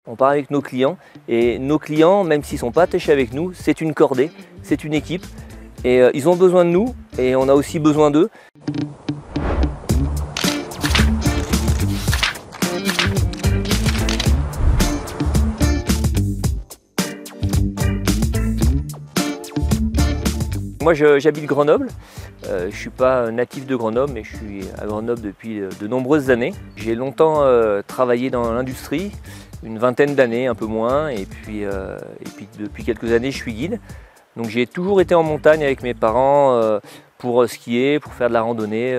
On part avec nos clients et nos clients, même s'ils ne sont pas attachés avec nous, c'est une cordée, c'est une équipe et ils ont besoin de nous et on a aussi besoin d'eux. Moi j'habite Grenoble, je ne suis pas natif de Grenoble mais je suis à Grenoble depuis de nombreuses années. J'ai longtemps travaillé dans l'industrie, une vingtaine d'années, un peu moins, et puis depuis quelques années je suis guide. Donc j'ai toujours été en montagne avec mes parents pour skier, pour faire de la randonnée,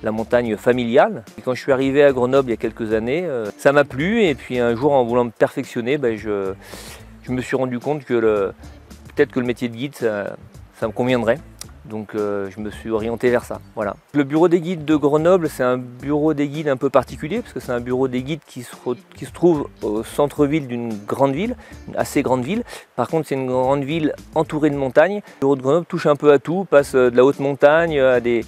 la montagne familiale. Et quand je suis arrivé à Grenoble il y a quelques années, ça m'a plu et puis un jour en voulant me perfectionner, je me suis rendu compte que peut-être que le métier de guide ça me conviendrait. Donc je me suis orienté vers ça. Voilà. Le bureau des guides de Grenoble, c'est un bureau des guides un peu particulier parce que c'est un bureau des guides qui se trouve au centre-ville d'une grande ville, une assez grande ville. Par contre, c'est une grande ville entourée de montagnes. Le bureau de Grenoble touche un peu à tout, passe de la haute montagne à des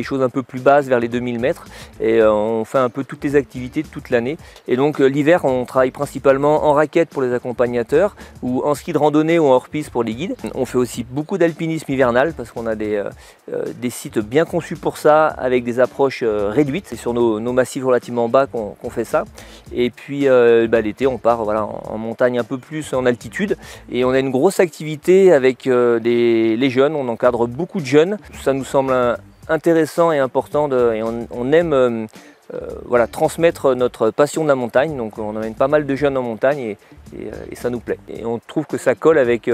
choses un peu plus basses vers les 2000 mètres et on fait un peu toutes les activités de toute l'année. Et donc l'hiver, on travaille principalement en raquette pour les accompagnateurs ou en ski de randonnée ou en hors-piste pour les guides. On fait aussi beaucoup d'alpinisme hivernal parce qu'on a des sites bien conçus pour ça avec des approches réduites. C'est sur nos massifs relativement bas qu'on fait ça. Et puis l'été, on part en montagne un peu plus en altitude et on a une grosse activité avec les jeunes. On encadre beaucoup de jeunes. Ça nous semble intéressant et important et on aime transmettre notre passion de la montagne. Donc on emmène pas mal de jeunes en montagne et ça nous plaît. Et on trouve que ça colle avec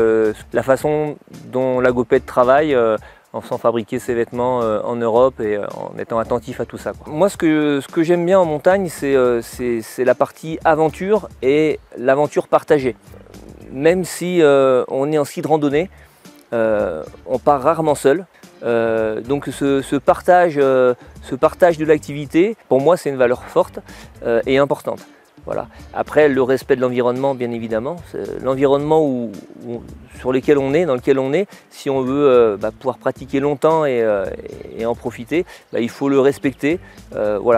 la façon dont la GoPed travaille en faisant fabriquer ses vêtements en Europe et en étant attentif à tout ça, quoi. Moi ce que j'aime bien en montagne c'est la partie aventure et l'aventure partagée. Même si on est en ski de randonnée, on part rarement seul. Donc ce partage de l'activité, pour moi c'est une valeur forte et importante. Voilà. Après le respect de l'environnement bien évidemment, l'environnement dans lequel on est, si on veut pouvoir pratiquer longtemps et en profiter, il faut le respecter,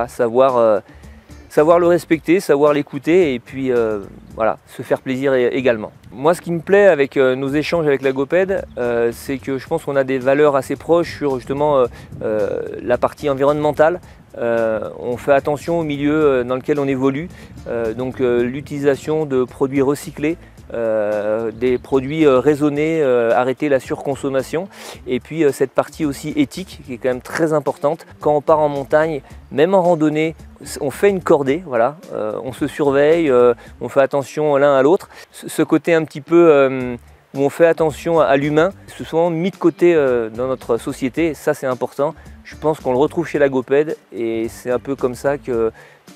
savoir le respecter, savoir l'écouter et puis se faire plaisir également. Moi ce qui me plaît avec nos échanges avec la GoPed, c'est que je pense qu'on a des valeurs assez proches sur justement la partie environnementale. On fait attention au milieu dans lequel on évolue, donc l'utilisation de produits recyclés, des produits raisonnés, arrêter la surconsommation et puis cette partie aussi éthique qui est quand même très importante. Quand on part en montagne, même en randonnée, on fait une cordée, voilà, on se surveille, on fait attention l'un à l'autre. Ce côté un petit peu où on fait attention à l'humain, c'est souvent mis de côté dans notre société, et ça c'est important. Je pense qu'on le retrouve chez la GoPed et c'est un peu comme ça que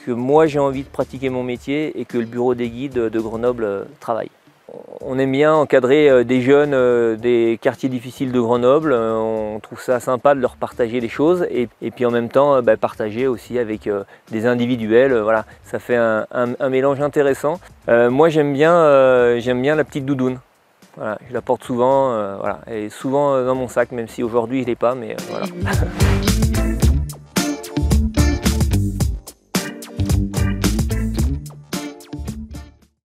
moi j'ai envie de pratiquer mon métier et que le bureau des guides de Grenoble travaille. On aime bien encadrer des jeunes des quartiers difficiles de Grenoble, on trouve ça sympa de leur partager les choses et puis en même temps partager aussi avec des individuels, voilà, ça fait un mélange intéressant. Moi j'aime bien la petite doudoune. Voilà, je la porte souvent, elle est souvent dans mon sac, même si aujourd'hui je ne l'ai pas, mais voilà.